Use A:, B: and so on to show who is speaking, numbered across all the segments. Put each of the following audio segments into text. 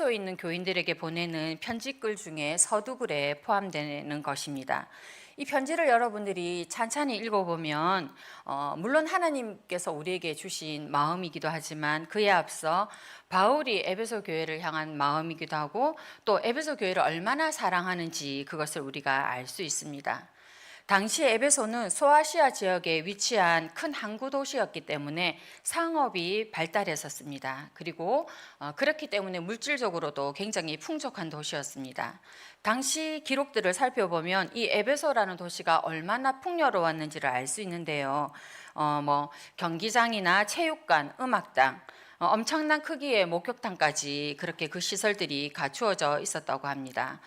A: 에베소에 있는 교인들에게 보내는 편지글 중에 서두글에 포함되는 것입니다. 이 편지를 여러분들이 찬찬히 읽어보면 물론 하나님께서 우리에게 주신 마음이기도 하지만 그에 앞서 바울이 에베소 교회를 향한 마음이기도 하고 또 에베소 교회를 얼마나 사랑하는지 그것을 우리가 알 수 있습니다. 당시 에베소는 소아시아 지역에 위치한 큰 항구 도시였기 때문에 상업이 발달했었습니다. 그리고 그렇기 때문에 물질적으로도 굉장히 풍족한 도시였습니다. 당시 기록들을 살펴보면 이 에베소라는 도시가 얼마나 풍요로웠는지를 알 수 있는데요. 경기장이나 체육관, 음악당, 엄청난 크기의 목욕탕까지 그렇게 그 시설들이 갖추어져 있었다고 합니다.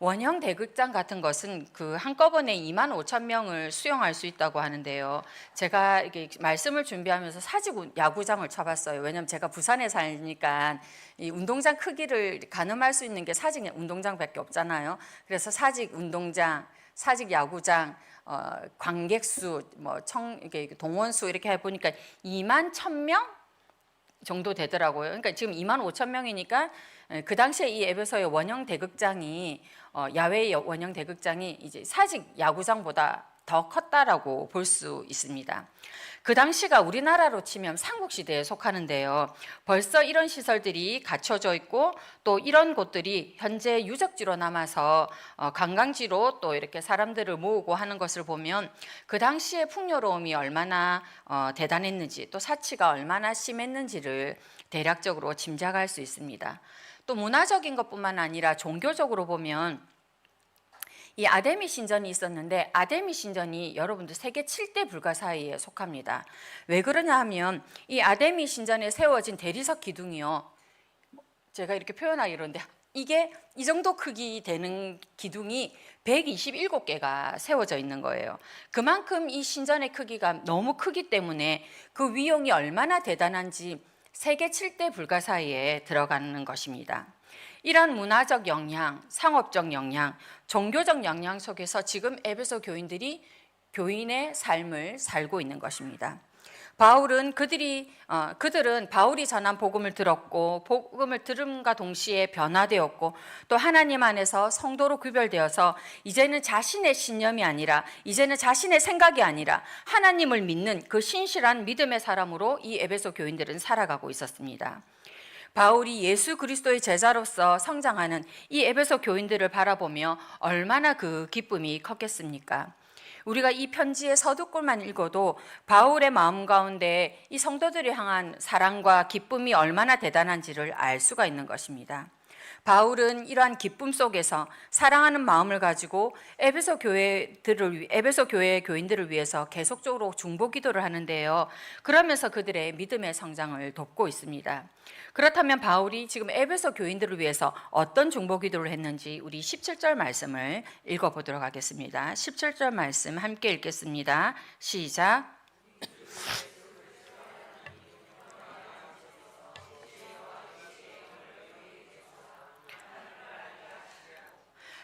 A: 원형 대극장 같은 것은 그 한꺼번에 2만 5천 명을 수용할 수 있다고 하는데요. 제가 이렇게 말씀을 준비하면서 사직 야구장을 쳐봤어요. 왜냐하면 제가 부산에 살니까 이 운동장 크기를 가늠할 수 있는 게 사직 운동장밖에 없잖아요. 그래서 사직 운동장, 사직 야구장, 관객수, 이게 동원수 이렇게 해보니까 2만 1,000명 정도 되더라고요. 그러니까 지금 2만 5천 명이니까 그 당시에 이 에베소의 원형 대극장이 야외 원형 대극장이 이제 사직 야구장보다 더 컸다라고 볼 수 있습니다. 그 당시가 우리나라로 치면 삼국시대에 속하는데요. 벌써 이런 시설들이 갖춰져 있고 또 이런 곳들이 현재 유적지로 남아서 관광지로 또 이렇게 사람들을 모으고 하는 것을 보면 그 당시의 풍요로움이 얼마나 대단했는지 또 사치가 얼마나 심했는지를 대략적으로 짐작할 수 있습니다. 또 문화적인 것뿐만 아니라 종교적으로 보면 이 아데미 신전이 있었는데 아데미 신전이 여러분들 세계 7대 불가 사이에 속합니다. 왜 그러냐 하면 이 아데미 신전에 세워진 대리석 기둥이요. 제가 이렇게 표현하기 그런데 이게 이 정도 크기 되는 기둥이 127개가 세워져 있는 거예요. 그만큼 이 신전의 크기가 너무 크기 때문에 그 위용이 얼마나 대단한지 세계 7대 불가 사이에 들어가는 것입니다. 이런 문화적 영향, 상업적 영향, 종교적 영향 속에서 지금 에베소 교인들이 교인의 삶을 살고 있는 것입니다. 그들은 바울이 전한 복음을 들었고 복음을 들음과 동시에 변화되었고 또 하나님 안에서 성도로 구별되어서 이제는 자신의 신념이 아니라 이제는 자신의 생각이 아니라 하나님을 믿는 그 신실한 믿음의 사람으로 이 에베소 교인들은 살아가고 있었습니다. 바울이 예수 그리스도의 제자로서 성장하는 이 에베소 교인들을 바라보며 얼마나 그 기쁨이 컸겠습니까? 우리가 이 편지의 서두골만 읽어도 바울의 마음 가운데 이 성도들을 향한 사랑과 기쁨이 얼마나 대단한지를 알 수가 있는 것입니다. 바울은 이러한 기쁨 속에서 사랑하는 마음을 가지고 에베소 교회의 교인들을 위해서 계속적으로 중보 기도를 하는데요. 그러면서 그들의 믿음의 성장을 돕고 있습니다. 그렇다면 바울이 지금 에베소 교인들을 위해서 어떤 중보 기도를 했는지 우리 17절 말씀을 읽어보도록 하겠습니다. 17절 말씀 함께 읽겠습니다. 시작.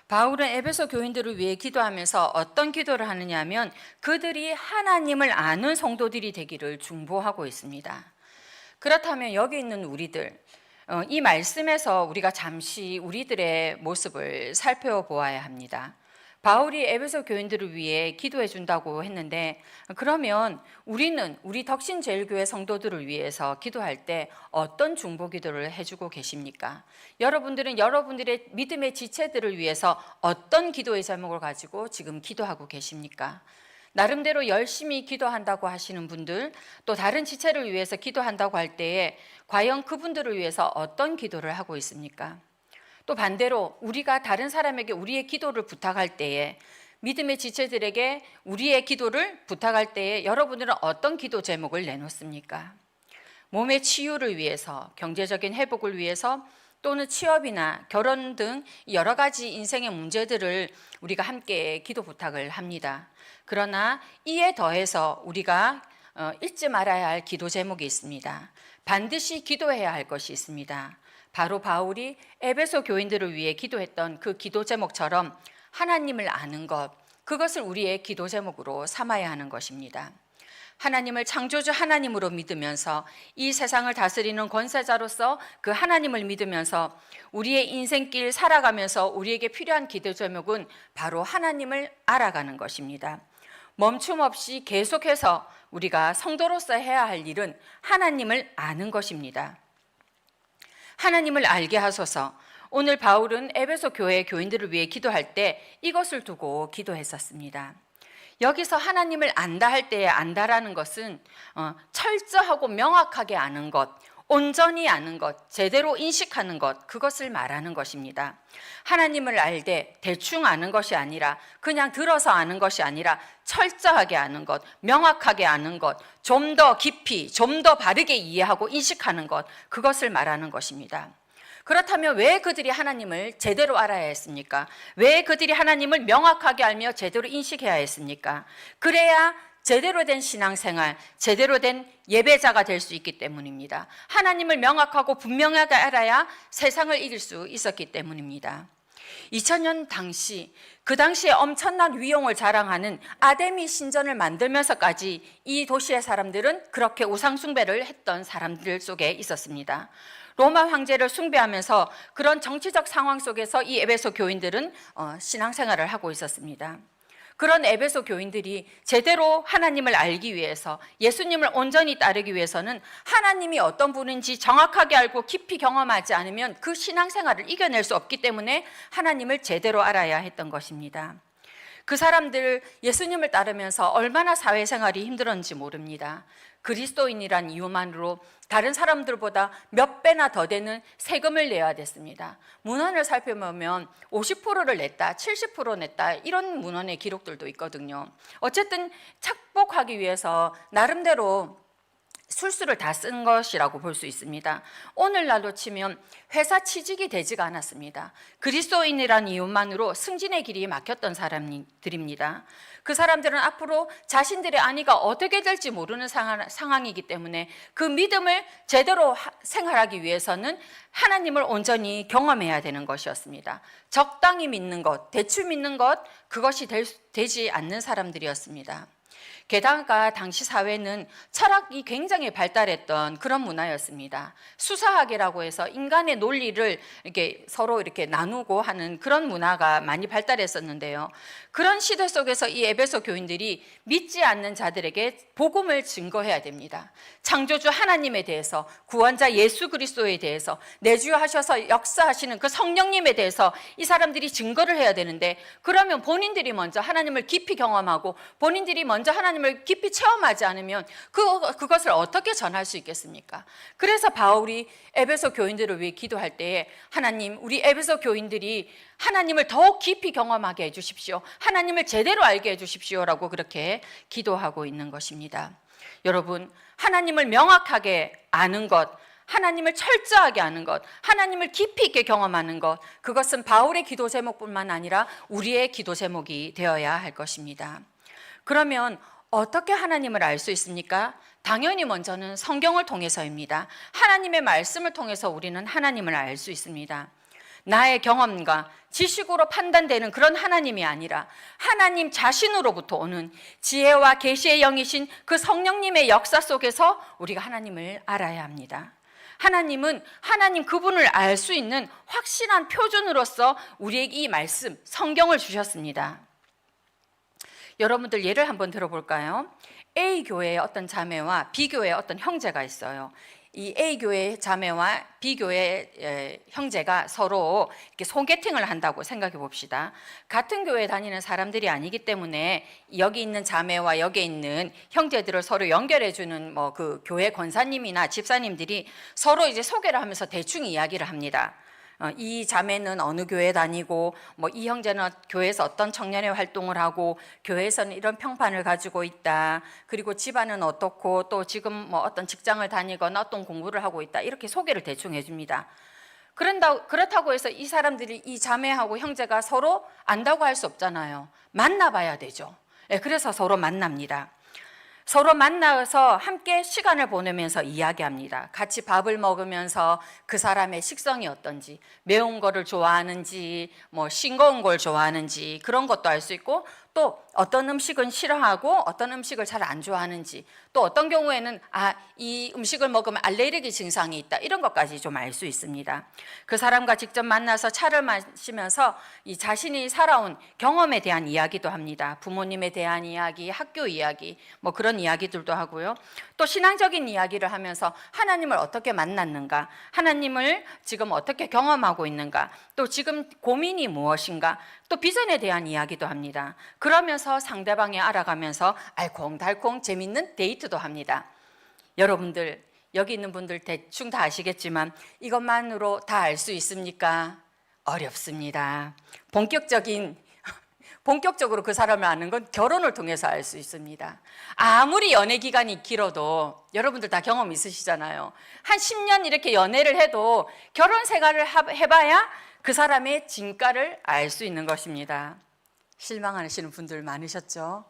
A: 바울은 에베소 교인들을 위해 기도하면서 어떤 기도를 하느냐 하면 그들이 하나님을 아는 성도들이 되기를 중보하고 있습니다. 그렇다면 여기 있는 우리들, 이 말씀에서 우리가 잠시 우리들의 모습을 살펴보아야 합니다. 바울이 에베소 교인들을 위해 기도해 준다고 했는데 그러면 우리는 우리 덕신제일교회 성도들을 위해서 기도할 때 어떤 중보 기도를 해주고 계십니까? 여러분들은 여러분들의 믿음의 지체들을 위해서 어떤 기도의 제목을 가지고 지금 기도하고 계십니까? 나름대로 열심히 기도한다고 하시는 분들, 또 다른 지체를 위해서 기도한다고 할 때에 과연 그분들을 위해서 어떤 기도를 하고 있습니까? 또 반대로 우리가 다른 사람에게 우리의 기도를 부탁할 때에 믿음의 지체들에게 우리의 기도를 부탁할 때에 여러분들은 어떤 기도 제목을 내놓습니까? 몸의 치유를 위해서, 경제적인 회복을 위해서 또는 취업이나 결혼 등 여러 가지 인생의 문제들을 우리가 함께 기도 부탁을 합니다. 그러나 이에 더해서 우리가 잊지 말아야 할 기도 제목이 있습니다. 반드시 기도해야 할 것이 있습니다. 바로 바울이 에베소 교인들을 위해 기도했던 그 기도 제목처럼 하나님을 아는 것, 그것을 우리의 기도 제목으로 삼아야 하는 것입니다. 하나님을 창조주 하나님으로 믿으면서 이 세상을 다스리는 권세자로서 그 하나님을 믿으면서 우리의 인생길 살아가면서 우리에게 필요한 기도 제목은 바로 하나님을 알아가는 것입니다. 멈춤 없이 계속해서 우리가 성도로서 해야 할 일은 하나님을 아는 것입니다. 하나님을 알게 하소서. 오늘 바울은 에베소 교회 교인들을 위해 기도할 때 이것을 두고 기도했었습니다. 여기서 하나님을 안다 할 때의 안다라는 것은 철저하고 명확하게 아는 것, 온전히 아는 것, 제대로 인식하는 것, 그것을 말하는 것입니다. 하나님을 알되 대충 아는 것이 아니라 그냥 들어서 아는 것이 아니라 철저하게 아는 것, 명확하게 아는 것, 좀 더 깊이, 좀 더 바르게 이해하고 인식하는 것, 그것을 말하는 것입니다. 그렇다면 왜 그들이 하나님을 제대로 알아야 했습니까? 왜 그들이 하나님을 명확하게 알며 제대로 인식해야 했습니까? 그래야 제대로 된 신앙생활, 제대로 된 예배자가 될 수 있기 때문입니다. 하나님을 명확하고 분명하게 알아야 세상을 이길 수 있었기 때문입니다. 2000년 당시, 그 당시에 엄청난 위용을 자랑하는 아데미 신전을 만들면서까지 이 도시의 사람들은 그렇게 우상 숭배를 했던 사람들 속에 있었습니다. 로마 황제를 숭배하면서 그런 정치적 상황 속에서 이 에베소 교인들은 신앙생활을 하고 있었습니다. 그런 에베소 교인들이 제대로 하나님을 알기 위해서, 예수님을 온전히 따르기 위해서는 하나님이 어떤 분인지 정확하게 알고 깊이 경험하지 않으면 그 신앙생활을 이겨낼 수 없기 때문에 하나님을 제대로 알아야 했던 것입니다. 그 사람들 예수님을 따르면서 얼마나 사회생활이 힘들었는지 모릅니다. 그리스도인이란 이유만으로 다른 사람들보다 몇 배나 더 되는 세금을 내야 됐습니다. 문헌을 살펴보면 50%를 냈다, 70% 냈다, 이런 문헌의 기록들도 있거든요. 어쨌든 착복하기 위해서 나름대로 술수를 다 쓴 것이라고 볼 수 있습니다. 오늘날로 치면 회사 취직이 되지가 않았습니다. 그리스도인이라는 이유만으로 승진의 길이 막혔던 사람들입니다. 그 사람들은 앞으로 자신들의 안위가 어떻게 될지 모르는 상황이기 때문에 그 믿음을 제대로 생활하기 위해서는 하나님을 온전히 경험해야 되는 것이었습니다. 적당히 믿는 것, 대충 믿는 것, 그것이 되지 않는 사람들이었습니다. 게다가 당시 사회는 철학이 굉장히 발달했던 그런 문화였습니다. 수사학이라고 해서 인간의 논리를 이렇게 서로 이렇게 나누고 하는 그런 문화가 많이 발달했었는데요. 그런 시대 속에서 이 에베소 교인들이 믿지 않는 자들에게 복음을 증거해야 됩니다. 창조주 하나님에 대해서, 구원자 예수 그리스도에 대해서, 내주하셔서 역사하시는 그 성령님에 대해서 이 사람들이 증거를 해야 되는데, 그러면 본인들이 먼저 하나님을 깊이 경험하고 본인들이 먼저 하나님을 깊이 체험하지 않으면 그것을 어떻게 전할 수 있겠습니까? 그래서 바울이 에베소 교인들을 위해 기도할 때에 하나님, 우리 에베소 교인들이 하나님을 더욱 깊이 경험하게 해주십시오. 하나님을 제대로 알게 해주십시오라고 그렇게 기도하고 있는 것입니다. 여러분, 하나님을 명확하게 아는 것, 하나님을 철저하게 아는 것, 하나님을 깊이 있게 경험하는 것, 그것은 바울의 기도 제목뿐만 아니라 우리의 기도 제목이 되어야 할 것입니다. 그러면 어떻게 하나님을 알 수 있습니까? 당연히 먼저는 성경을 통해서입니다. 하나님의 말씀을 통해서 우리는 하나님을 알 수 있습니다. 나의 경험과 지식으로 판단되는 그런 하나님이 아니라 하나님 자신으로부터 오는 지혜와 계시의 영이신 그 성령님의 역사 속에서 우리가 하나님을 알아야 합니다. 하나님은 하나님 그분을 알 수 있는 확실한 표준으로서 우리에게 이 말씀, 성경을 주셨습니다. 여러분들 예를 한번 들어볼까요? A 교회의 어떤 자매와 B 교회의 어떤 형제가 있어요. 이 A 교회 자매와 B 교회 형제가 서로 이렇게 소개팅을 한다고 생각해 봅시다. 같은 교회 다니는 사람들이 아니기 때문에 여기 있는 자매와 여기 있는 형제들을 서로 연결해 주는 뭐 그 교회 권사님이나 집사님들이 서로 이제 소개를 하면서 대충 이야기를 합니다. 이 자매는 어느 교회 다니고 뭐 이 형제는 교회에서 어떤 청년회 활동을 하고 교회에서는 이런 평판을 가지고 있다. 그리고 집안은 어떻고 또 지금 뭐 어떤 직장을 다니거나 어떤 공부를 하고 있다. 이렇게 소개를 대충 해줍니다. 그렇다고 해서 이 사람들이 이 자매하고 형제가 서로 안다고 할 수 없잖아요. 만나봐야 되죠. 그래서 서로 만납니다. 서로 만나서 함께 시간을 보내면서 이야기합니다. 같이 밥을 먹으면서 그 사람의 식성이 어떤지, 매운 거를 좋아하는지, 뭐 싱거운 걸 좋아하는지 그런 것도 알 수 있고, 또 어떤 음식은 싫어하고 어떤 음식을 잘 안 좋아하는지, 또 어떤 경우에는 이 음식을 먹으면 알레르기 증상이 있다, 이런 것까지 좀 알 수 있습니다. 그 사람과 직접 만나서 차를 마시면서 이 자신이 살아온 경험에 대한 이야기도 합니다. 부모님에 대한 이야기, 학교 이야기, 뭐 그런 이야기들도 하고요. 또 신앙적인 이야기를 하면서 하나님을 어떻게 만났는가, 하나님을 지금 어떻게 경험하고 있는가, 또 지금 고민이 무엇인가, 또 비전에 대한 이야기도 합니다. 그러면서 상대방이 알아가면서 알콩달콩 재밌는 데이트도 합니다. 여러분들, 여기 있는 분들 대충 다 아시겠지만 이것만으로 다 알 수 있습니까? 어렵습니다. 본격적으로 그 사람을 아는 건 결혼을 통해서 알 수 있습니다. 아무리 연애 기간이 길어도 여러분들 다 경험 있으시잖아요. 한 10년 이렇게 연애를 해도 결혼 생활을 해봐야 그 사람의 진가를 알 수 있는 것입니다. 실망하시는 분들 많으셨죠?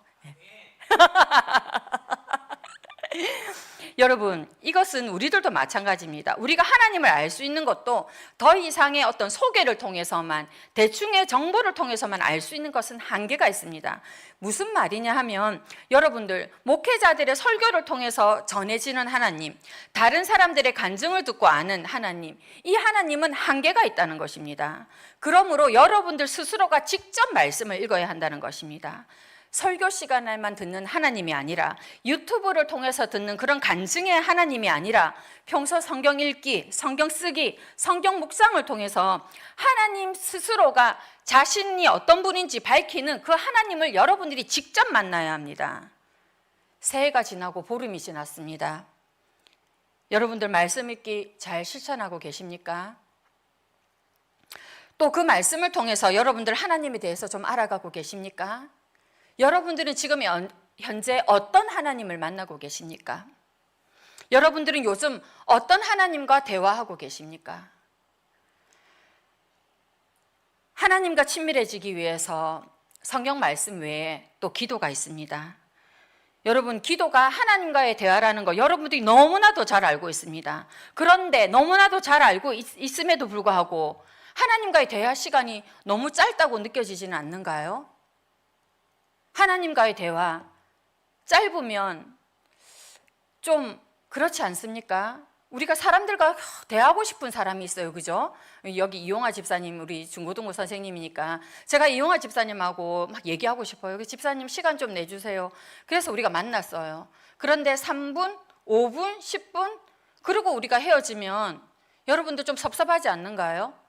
A: 여러분, 이것은 우리들도 마찬가지입니다. 우리가 하나님을 알 수 있는 것도 더 이상의 어떤 소개를 통해서만, 대충의 정보를 통해서만 알 수 있는 것은 한계가 있습니다. 무슨 말이냐 하면, 여러분들 목회자들의 설교를 통해서 전해지는 하나님, 다른 사람들의 간증을 듣고 아는 하나님, 이 하나님은 한계가 있다는 것입니다. 그러므로 여러분들 스스로가 직접 말씀을 읽어야 한다는 것입니다. 설교 시간에만 듣는 하나님이 아니라, 유튜브를 통해서 듣는 그런 간증의 하나님이 아니라, 평소 성경 읽기, 성경 쓰기, 성경 묵상을 통해서 하나님 스스로가 자신이 어떤 분인지 밝히는 그 하나님을 여러분들이 직접 만나야 합니다. 새해가 지나고 보름이 지났습니다. 여러분들 말씀 읽기 잘 실천하고 계십니까? 또 그 말씀을 통해서 여러분들 하나님에 대해서 좀 알아가고 계십니까? 여러분들은 지금 현재 어떤 하나님을 만나고 계십니까? 여러분들은 요즘 어떤 하나님과 대화하고 계십니까? 하나님과 친밀해지기 위해서 성경 말씀 외에 또 기도가 있습니다. 여러분, 기도가 하나님과의 대화라는 거 여러분들이 너무나도 잘 알고 있습니다. 그런데 너무나도 잘 알고 있음에도 불구하고 하나님과의 대화 시간이 너무 짧다고 느껴지지는 않는가요? 하나님과의 대화 짧으면 좀 그렇지 않습니까? 우리가 사람들과 대하고 싶은 사람이 있어요, 그죠? 여기 이용화 집사님, 우리 중고등부 선생님이니까 제가 이용화 집사님하고 막 얘기하고 싶어요. 집사님 시간 좀 내주세요. 그래서 우리가 만났어요. 그런데 3분, 5분, 10분 그리고 우리가 헤어지면 여러분도 좀 섭섭하지 않는가요?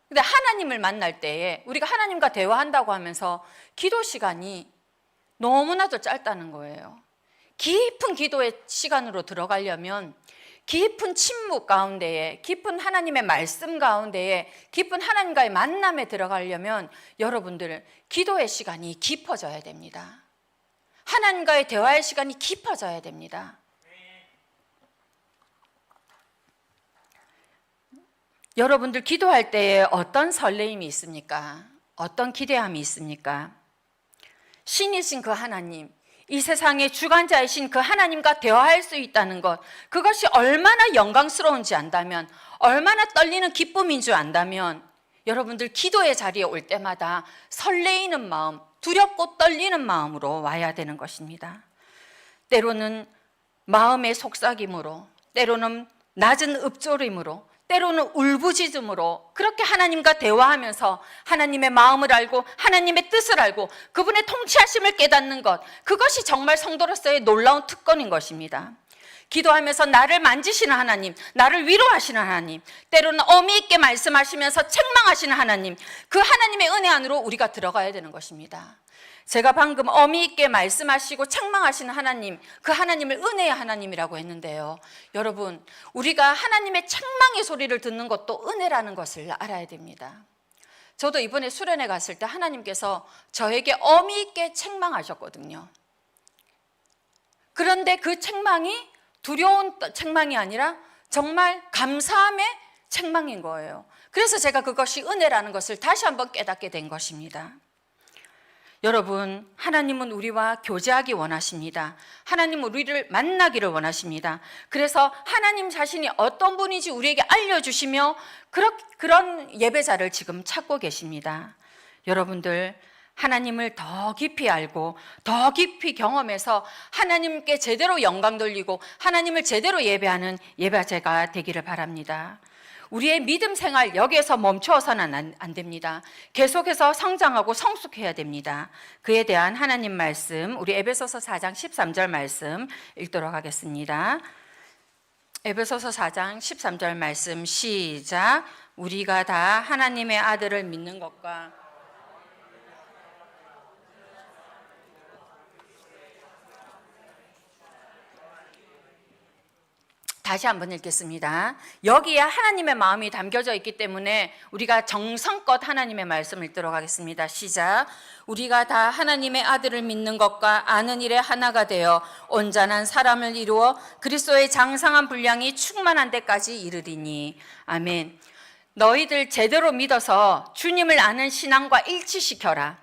A: 근데 하나님을 만날 때에 우리가 하나님과 대화한다고 하면서 기도 시간이 너무나도 짧다는 거예요. 깊은 기도의 시간으로 들어가려면 깊은 침묵 가운데에, 깊은 하나님의 말씀 가운데에, 깊은 하나님과의 만남에 들어가려면 여러분들 기도의 시간이 깊어져야 됩니다. 하나님과의 대화의 시간이 깊어져야 됩니다. 여러분들 기도할 때에 어떤 설레임이 있습니까? 어떤 기대함이 있습니까? 신이신 그 하나님, 이 세상의 주관자이신 그 하나님과 대화할 수 있다는 것, 그것이 얼마나 영광스러운지 안다면, 얼마나 떨리는 기쁨인 줄 안다면 여러분들 기도의 자리에 올 때마다 설레이는 마음, 두렵고 떨리는 마음으로 와야 되는 것입니다. 때로는 마음의 속삭임으로, 때로는 낮은 읊조림으로, 때로는 울부짖음으로 그렇게 하나님과 대화하면서 하나님의 마음을 알고 하나님의 뜻을 알고 그분의 통치하심을 깨닫는 것, 그것이 정말 성도로서의 놀라운 특권인 것입니다. 기도하면서 나를 만지시는 하나님, 나를 위로하시는 하나님, 때로는 어미 있게 말씀하시면서 책망하시는 하나님, 그 하나님의 은혜 안으로 우리가 들어가야 되는 것입니다. 제가 방금 어미 있게 말씀하시고 책망하시는 하나님, 그 하나님을 은혜의 하나님이라고 했는데요. 여러분, 우리가 하나님의 책망의 소리를 듣는 것도 은혜라는 것을 알아야 됩니다. 저도 이번에 수련회 갔을 때 하나님께서 저에게 어미 있게 책망하셨거든요. 그런데 그 책망이 두려운 책망이 아니라 정말 감사함의 책망인 거예요. 그래서 제가 그것이 은혜라는 것을 다시 한번 깨닫게 된 것입니다. 여러분, 하나님은 우리와 교제하기 원하십니다. 하나님은 우리를 만나기를 원하십니다. 그래서 하나님 자신이 어떤 분인지 우리에게 알려주시며 그런 예배자를 지금 찾고 계십니다. 여러분들, 하나님을 더 깊이 알고 더 깊이 경험해서 하나님께 제대로 영광 돌리고 하나님을 제대로 예배하는 예배자가 되기를 바랍니다. 우리의 믿음 생활 여기에서 멈추어서는 안 됩니다. 계속해서 성장하고 성숙해야 됩니다. 그에 대한 하나님 말씀, 우리 에베소서 4장 13절 말씀 읽도록 하겠습니다. 에베소서 4장 13절 말씀 시작. 우리가 다 하나님의 아들을 믿는 것과 다시 한번 읽겠습니다. 여기에 하나님의 마음이 담겨져 있기 때문에 우리가 정성껏 하나님의 말씀을 읽도록 하겠습니다. 시작. 우리가 다 하나님의 아들을 믿는 것과 아는 일에 하나가 되어 온전한 사람을 이루어 그리스도의 장성한 분량이 충만한 데까지 이르리니. 아멘. 너희들 제대로 믿어서 주님을 아는 신앙과 일치시켜라.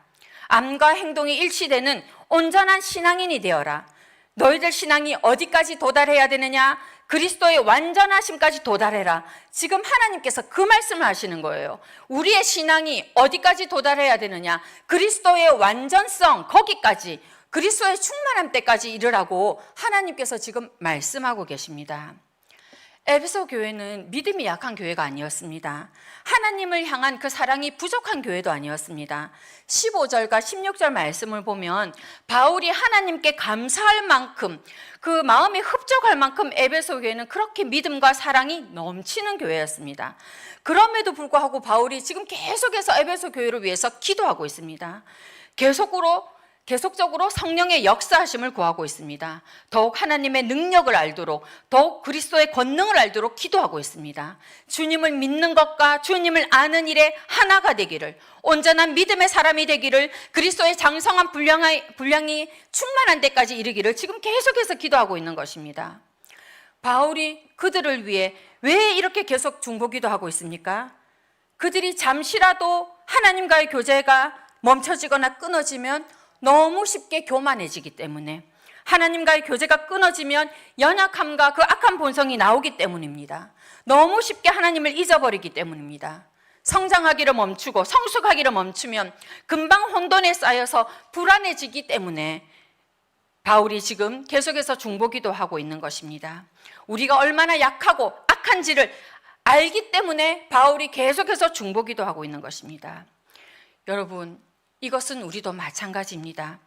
A: 암과 행동이 일치되는 온전한 신앙인이 되어라. 너희들 신앙이 어디까지 도달해야 되느냐? 그리스도의 완전하심까지 도달해라. 지금 하나님께서 그 말씀을 하시는 거예요. 우리의 신앙이 어디까지 도달해야 되느냐? 그리스도의 완전성, 거기까지, 그리스도의 충만함 때까지 이르라고 하나님께서 지금 말씀하고 계십니다. 에베소 교회는 믿음이 약한 교회가 아니었습니다. 하나님을 향한 그 사랑이 부족한 교회도 아니었습니다. 15절과 16절 말씀을 보면 바울이 하나님께 감사할 만큼, 그 마음이 흡족할 만큼 에베소 교회는 그렇게 믿음과 사랑이 넘치는 교회였습니다. 그럼에도 불구하고 바울이 지금 계속해서 에베소 교회를 위해서 기도하고 있습니다. 계속적으로 성령의 역사하심을 구하고 있습니다. 더욱 하나님의 능력을 알도록, 더욱 그리스도의 권능을 알도록 기도하고 있습니다. 주님을 믿는 것과 주님을 아는 일에 하나가 되기를, 온전한 믿음의 사람이 되기를, 그리스도의 장성한 분량이 충만한 데까지 이르기를 지금 계속해서 기도하고 있는 것입니다. 바울이 그들을 위해 왜 이렇게 계속 중보기도 하고 있습니까? 그들이 잠시라도 하나님과의 교제가 멈춰지거나 끊어지면 너무 쉽게 교만해지기 때문에, 하나님과의 교제가 끊어지면 연약함과 그 악한 본성이 나오기 때문입니다. 너무 쉽게 하나님을 잊어버리기 때문입니다. 성장하기를 멈추고 성숙하기를 멈추면 금방 혼돈에 쌓여서 불안해지기 때문에 바울이 지금 계속해서 중보기도 하고 있는 것입니다. 우리가 얼마나 약하고 악한지를 알기 때문에 바울이 계속해서 중보기도 하고 있는 것입니다. 여러분, 이것은 우리도 마찬가지입니다.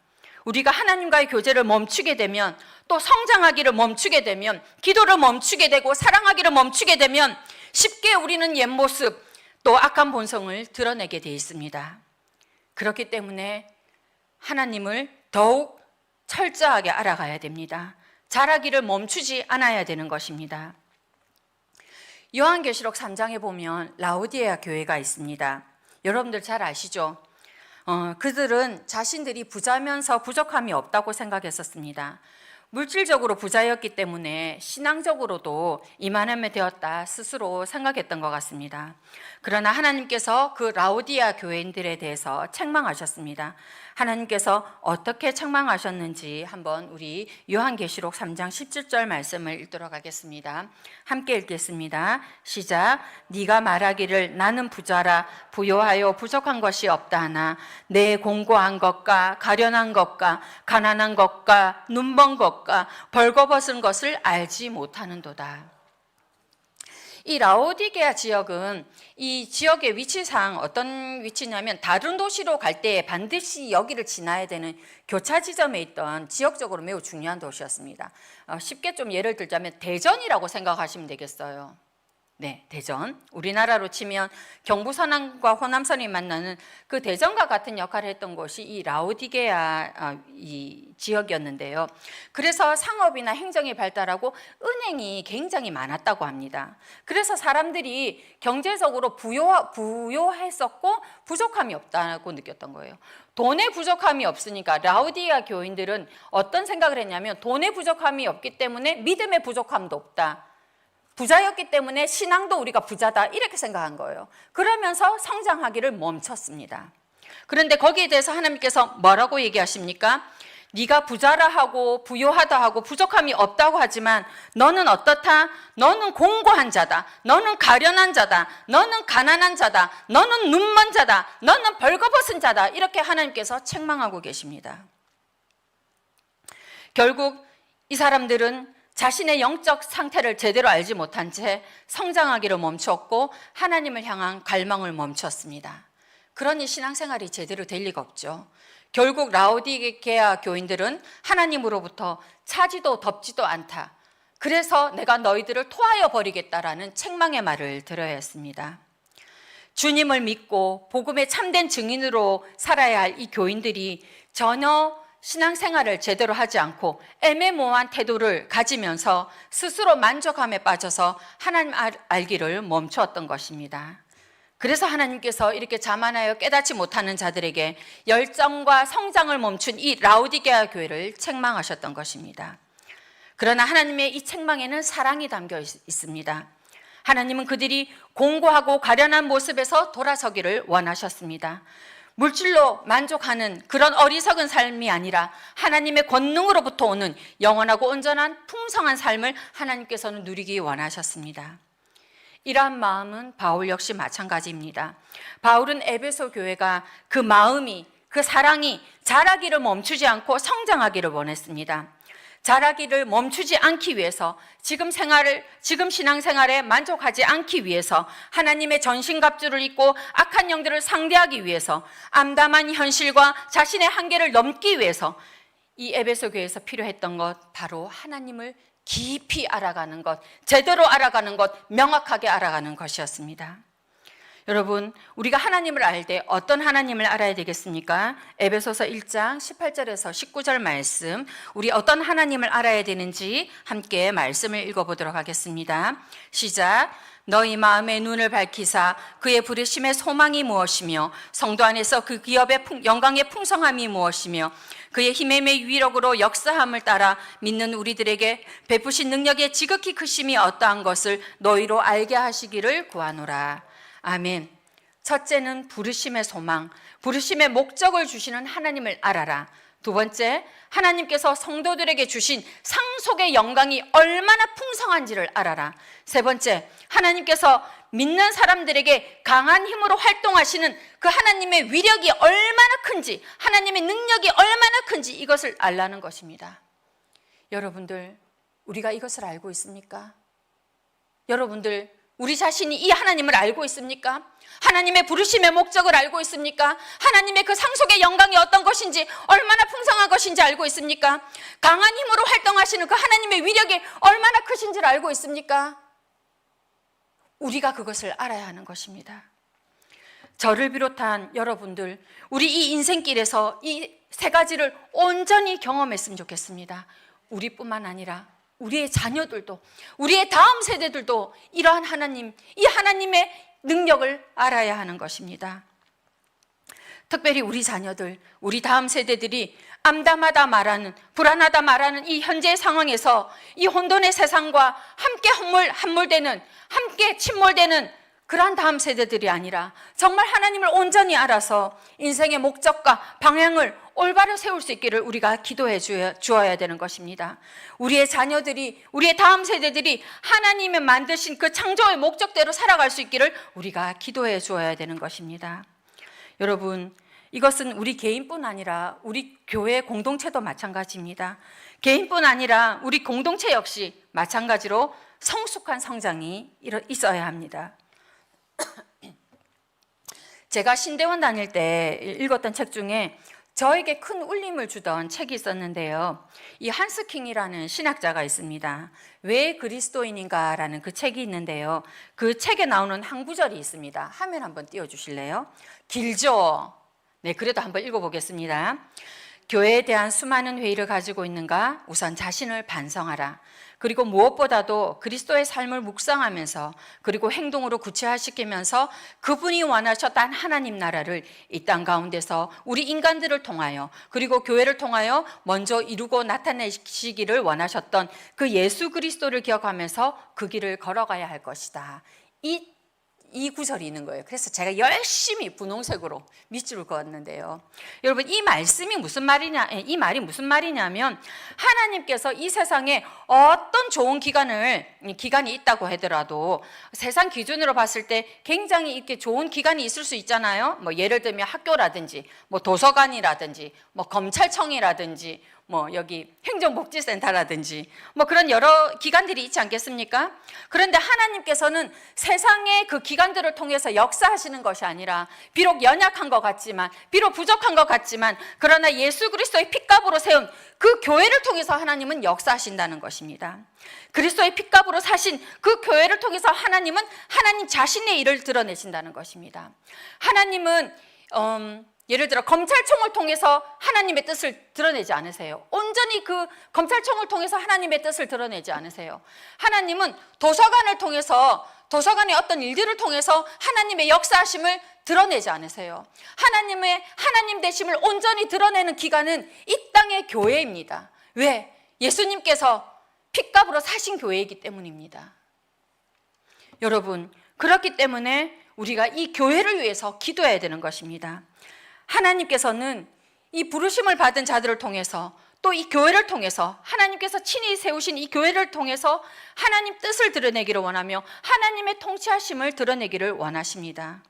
A: 우리가 하나님과의 교제를 멈추게 되면, 또 성장하기를 멈추게 되면, 기도를 멈추게 되고 사랑하기를 멈추게 되면 쉽게 우리는 옛 모습, 또 악한 본성을 드러내게 돼 있습니다. 그렇기 때문에 하나님을 더욱 철저하게 알아가야 됩니다. 자라기를 멈추지 않아야 되는 것입니다. 요한계시록 3장에 보면 라오디게아 교회가 있습니다. 여러분들 잘 아시죠? 그들은 자신들이 부자면서 부족함이 없다고 생각했었습니다. 물질적으로 부자였기 때문에 신앙적으로도 이만하면 되었다 스스로 생각했던 것 같습니다. 그러나 하나님께서 그 라오디게아 교회인들에 대해서 책망하셨습니다. 하나님께서 어떻게 책망하셨는지 한번 우리 요한계시록 3장 17절 말씀을 읽도록 하겠습니다. 함께 읽겠습니다. 시작. 네가 말하기를 나는 부자라 부요하여 부족한 것이 없다 하나 내 공고한 것과 가련한 것과 가난한 것과 눈먼 것과 벌거벗은 것을 알지 못하는도다. 이 라오디게아 지역은 이 지역의 위치상 어떤 위치냐면, 다른 도시로 갈 때 반드시 여기를 지나야 되는 교차 지점에 있던 지역적으로 매우 중요한 도시였습니다. 쉽게 좀 예를 들자면 대전이라고 생각하시면 되겠어요. 네, 대전. 우리나라로 치면 경부선과 호남선이 만나는 그 대전과 같은 역할을 했던 곳이 이 라오디게아 이 지역이었는데요. 그래서 상업이나 행정이 발달하고 은행이 굉장히 많았다고 합니다. 그래서 사람들이 경제적으로 부요했었고 부족함이 없다고 느꼈던 거예요. 돈의 부족함이 없으니까 라오디게아 교인들은 어떤 생각을 했냐면, 돈의 부족함이 없기 때문에 믿음의 부족함도 없다. 부자였기 때문에 신앙도 우리가 부자다, 이렇게 생각한 거예요. 그러면서 성장하기를 멈췄습니다. 그런데 거기에 대해서 하나님께서 뭐라고 얘기하십니까? 네가 부자라 하고 부요하다 하고 부족함이 없다고 하지만 너는 어떻다? 너는 공고한 자다. 너는 가련한 자다. 너는 가난한 자다. 너는 눈먼 자다. 너는 벌거벗은 자다. 이렇게 하나님께서 책망하고 계십니다. 결국 이 사람들은 자신의 영적 상태를 제대로 알지 못한 채 성장하기를 멈췄고 하나님을 향한 갈망을 멈췄습니다. 그러니 신앙생활이 제대로 될 리가 없죠. 결국 라오디게아 교인들은 하나님으로부터 차지도 덥지도 않다. 그래서 내가 너희들을 토하여 버리겠다라는 책망의 말을 들어야 했습니다. 주님을 믿고 복음의 참된 증인으로 살아야 할 이 교인들이 전혀 신앙생활을 제대로 하지 않고 애매모호한 태도를 가지면서 스스로 만족함에 빠져서 하나님 알기를 멈추었던 것입니다. 그래서 하나님께서 이렇게 자만하여 깨닫지 못하는 자들에게 열정과 성장을 멈춘 이 라오디게아 교회를 책망하셨던 것입니다. 그러나 하나님의 이 책망에는 사랑이 담겨 있습니다. 하나님은 그들이 공고하고 가련한 모습에서 돌아서기를 원하셨습니다. 물질로 만족하는 그런 어리석은 삶이 아니라 하나님의 권능으로부터 오는 영원하고 온전한 풍성한 삶을 하나님께서는 누리기 원하셨습니다. 이러한 마음은 바울 역시 마찬가지입니다. 바울은 에베소 교회가 그 마음이, 그 사랑이 자라기를 멈추지 않고 성장하기를 원했습니다. 자라기를 멈추지 않기 위해서 지금 신앙생활에 만족하지 않기 위해서 하나님의 전신갑주를 입고 악한 영들을 상대하기 위해서 암담한 현실과 자신의 한계를 넘기 위해서 이 에베소 교회에서 필요했던 것 바로 하나님을 깊이 알아가는 것, 제대로 알아가는 것, 명확하게 알아가는 것이었습니다. 여러분, 우리가 하나님을 알 때 어떤 하나님을 알아야 되겠습니까? 에베소서 1장 18절에서 19절 말씀, 우리 어떤 하나님을 알아야 되는지 함께 말씀을 읽어보도록 하겠습니다. 시작. 너희 마음의 눈을 밝히사 그의 부르심의 소망이 무엇이며 성도 안에서 그 기업의 영광의 풍성함이 무엇이며 그의 힘의 위력으로 역사함을 따라 믿는 우리들에게 베푸신 능력의 지극히 크심이 어떠한 것을 너희로 알게 하시기를 구하노라. 아멘. 첫째는 부르심의 소망, 부르심의 목적을 주시는 하나님을 알아라. 두 번째, 하나님께서 성도들에게 주신 상속의 영광이 얼마나 풍성한지를 알아라. 세 번째, 하나님께서 믿는 사람들에게 강한 힘으로 활동하시는 그 하나님의 위력이 얼마나 큰지, 하나님의 능력이 얼마나 큰지 이것을 알라는 것입니다. 여러분들, 우리가 이것을 알고 있습니까? 여러분들, 우리 자신이 이 하나님을 알고 있습니까? 하나님의 부르심의 목적을 알고 있습니까? 하나님의 그 상속의 영광이 어떤 것인지, 얼마나 풍성한 것인지 알고 있습니까? 강한 힘으로 활동하시는 그 하나님의 위력이 얼마나 크신지를 알고 있습니까? 우리가 그것을 알아야 하는 것입니다. 저를 비롯한 여러분들, 우리 이 인생길에서 이 세 가지를 온전히 경험했으면 좋겠습니다. 우리뿐만 아니라 우리의 자녀들도, 우리의 다음 세대들도 이러한 하나님, 이 하나님의 능력을 알아야 하는 것입니다. 특별히 우리 자녀들, 우리 다음 세대들이 암담하다 말하는, 불안하다 말하는 이 현재 상황에서 이 혼돈의 세상과 함께 함몰되는, 함께 침몰되는 그러한 다음 세대들이 아니라 정말 하나님을 온전히 알아서 인생의 목적과 방향을 올바로 세울 수 있기를 우리가 기도해 주어야 되는 것입니다. 우리의 자녀들이, 우리의 다음 세대들이 하나님의 만드신 그 창조의 목적대로 살아갈 수 있기를 우리가 기도해 주어야 되는 것입니다. 여러분, 이것은 우리 개인뿐 아니라 우리 교회 공동체도 마찬가지입니다. 개인뿐 아니라 우리 공동체 역시 마찬가지로 성숙한 성장이 있어야 합니다. 제가 신대원 다닐 때 읽었던 책 중에 저에게 큰 울림을 주던 책이 있었는데요. 이 한스킹이라는 신학자가 있습니다. 왜 그리스도인인가라는 그 책이 있는데요. 그 책에 나오는 한 구절이 있습니다. 화면 한번 띄워주실래요? 길죠? 네, 그래도 한번 읽어보겠습니다. 교회에 대한 수많은 회의를 가지고 있는가? 우선 자신을 반성하라. 그리고 무엇보다도 그리스도의 삶을 묵상하면서 그리고 행동으로 구체화시키면서 그분이 원하셨던 하나님 나라를 이 땅 가운데서 우리 인간들을 통하여 그리고 교회를 통하여 먼저 이루고 나타내시기를 원하셨던 그 예수 그리스도를 기억하면서 그 길을 걸어가야 할 것이다. 이 이 구절이 있는 거예요. 그래서 제가 열심히 분홍색으로 밑줄을 그었는데요. 여러분, 이 말씀이 무슨 말이냐, 이 말이 무슨 말이냐면 하나님께서 이 세상에 어떤 좋은 기간이 있다고 하더라도 세상 기준으로 봤을 때 굉장히 이렇게 좋은 기관이 있을 수 있잖아요. 뭐 예를 들면 학교라든지 뭐 도서관이라든지 뭐 검찰청이라든지 뭐 여기 행정복지센터라든지 뭐 그런 여러 기관들이 있지 않겠습니까? 그런데 하나님께서는 세상의 그 기관들을 통해서 역사하시는 것이 아니라 비록 연약한 것 같지만, 비록 부족한 것 같지만, 그러나 예수 그리스도의 핏값으로 세운 그 교회를 통해서 하나님은 역사하신다는 것입니다. 그리스도의 핏값으로 사신 그 교회를 통해서 하나님은 하나님 자신의 일을 드러내신다는 것입니다. 하나님은 예를 들어 검찰청을 통해서 하나님의 뜻을 드러내지 않으세요. 온전히 그 검찰청을 통해서 하나님의 뜻을 드러내지 않으세요. 하나님은 도서관을 통해서, 도서관의 어떤 일들을 통해서 하나님의 역사하심을 드러내지 않으세요. 하나님 되심을 온전히 드러내는 기관은 이 땅의 교회입니다. 왜? 예수님께서 핏값으로 사신 교회이기 때문입니다. 여러분, 그렇기 때문에 우리가 이 교회를 위해서 기도해야 되는 것입니다. 하나님께서는 이 부르심을 받은 자들을 통해서, 또 이 교회를 통해서, 하나님께서 친히 세우신 이 교회를 통해서 하나님 뜻을 드러내기를 원하며 하나님의 통치하심을 드러내기를 원하십니다.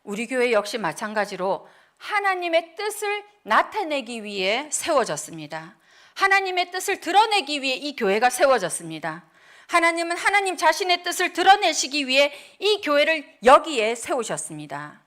A: 우리 교회 역시 마찬가지로 하나님의 뜻을 나타내기 위해 세워졌습니다. 하나님의 뜻을 드러내기 위해 이 교회가 세워졌습니다. 하나님은 하나님 자신의 뜻을 드러내시기 위해 이 교회를 여기에 세우셨습니다.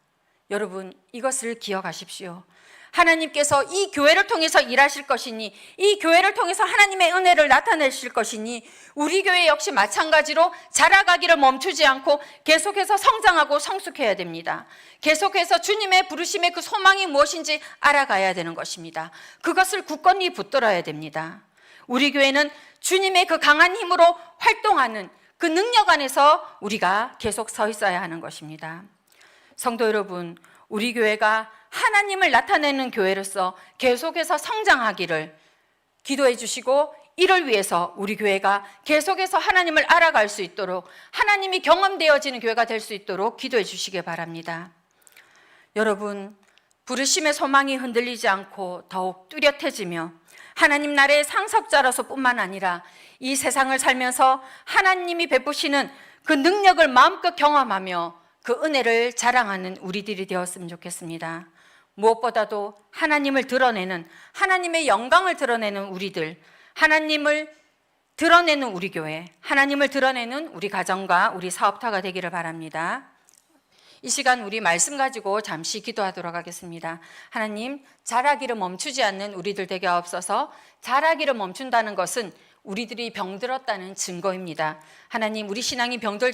A: 여러분, 이것을 기억하십시오. 하나님께서 이 교회를 통해서 일하실 것이니, 이 교회를 통해서 하나님의 은혜를 나타내실 것이니, 우리 교회 역시 마찬가지로 자라가기를 멈추지 않고 계속해서 성장하고 성숙해야 됩니다. 계속해서 주님의 부르심의 그 소망이 무엇인지 알아가야 되는 것입니다. 그것을 굳건히 붙들어야 됩니다. 우리 교회는 주님의 그 강한 힘으로 활동하는 그 능력 안에서 우리가 계속 서 있어야 하는 것입니다. 성도 여러분, 우리 교회가 하나님을 나타내는 교회로서 계속해서 성장하기를 기도해 주시고, 이를 위해서 우리 교회가 계속해서 하나님을 알아갈 수 있도록, 하나님이 경험되어지는 교회가 될 수 있도록 기도해 주시기 바랍니다. 여러분, 부르심의 소망이 흔들리지 않고 더욱 뚜렷해지며 하나님 나라의 상속자로서 뿐만 아니라 이 세상을 살면서 하나님이 베푸시는 그 능력을 마음껏 경험하며 그 은혜를 자랑하는 우리들이 되었으면 좋겠습니다. 무엇보다도 하나님을 드러내는, 하나님의 영광을 드러내는 우리들, 하나님을 드러내는 우리 교회, 하나님을 드러내는 우리 가정과 우리 사업터가 되기를 바랍니다. 이 시간 우리 말씀 가지고 잠시 기도하도록 하겠습니다. 하나님, 자라기를 멈추지 않는 우리들 되게 하옵소서. 자라기를 멈춘다는 것은 우리들이 병들었다는 증거입니다. 하나님, 우리 신앙이 병들